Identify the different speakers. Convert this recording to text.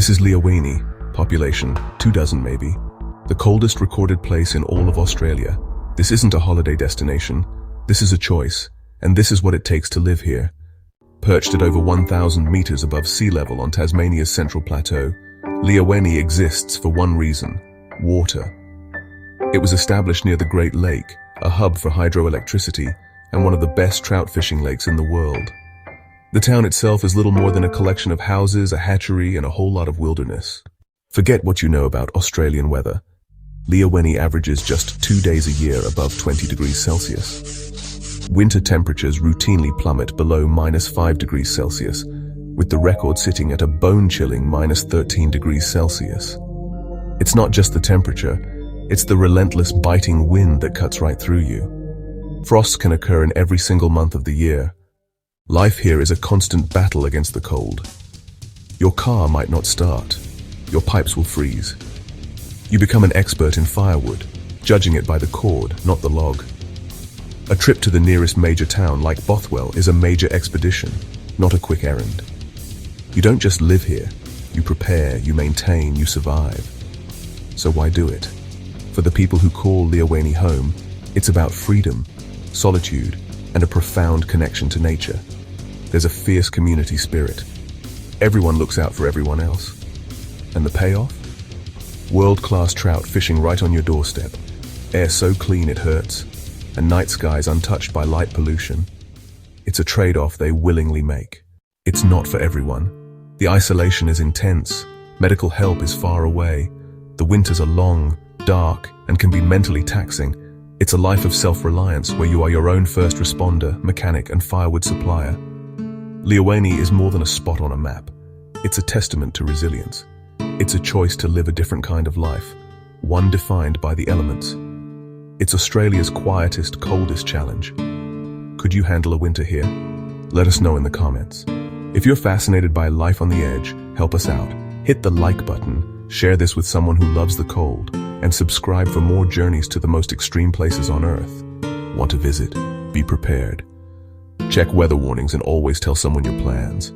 Speaker 1: This is Liawenee, population 24 maybe, the coldest recorded place in all of Australia. This isn't a holiday destination, this is a choice, and this is what it takes to live here. Perched at over 1,000 meters above sea level on Tasmania's Central Plateau, Liawenee exists for one reason: water. It was established near the Great Lake, a hub for hydroelectricity and one of the best trout fishing lakes in the world. The town itself is little more than a collection of houses, a hatchery, and a whole lot of wilderness. Forget what you know about Australian weather. Liawenee averages just 2 days a year above 20 degrees Celsius. Winter temperatures routinely plummet below -5 degrees Celsius, with the record sitting at a bone-chilling -13 degrees Celsius. It's not just the temperature, it's the relentless biting wind that cuts right through you. Frosts can occur in every single month of the year. Life here is a constant battle against the cold. Your car might not start. Your pipes will freeze. You become an expert in firewood, judging it by the cord, not the log. A trip to the nearest major town like Bothwell is a major expedition, not a quick errand. You don't just live here. You prepare, you maintain, you survive. So why do it? For the people who call Liawenee home, it's about freedom, solitude, and a profound connection to nature. There's a fierce community spirit. Everyone looks out for everyone else. And the payoff? World-class trout fishing right on your doorstep, air so clean it hurts, and night skies untouched by light pollution. It's a trade-off they willingly make. It's not for everyone. The isolation is intense, medical help is far away, the winters are long, dark, and can be mentally taxing. It's a life of self-reliance where you are your own first responder, mechanic, and firewood supplier. Liawenee is more than a spot on a map. It's a testament to resilience. It's a choice to live a different kind of life, one defined by the elements. It's Australia's quietest, coldest challenge. Could you handle a winter here? Let us know in the comments. If you're fascinated by life on the edge, help us out. Hit the like button, share this with someone who loves the cold, and subscribe for more journeys to the most extreme places on Earth. Want to visit? Be prepared. Check weather warnings and always tell someone your plans.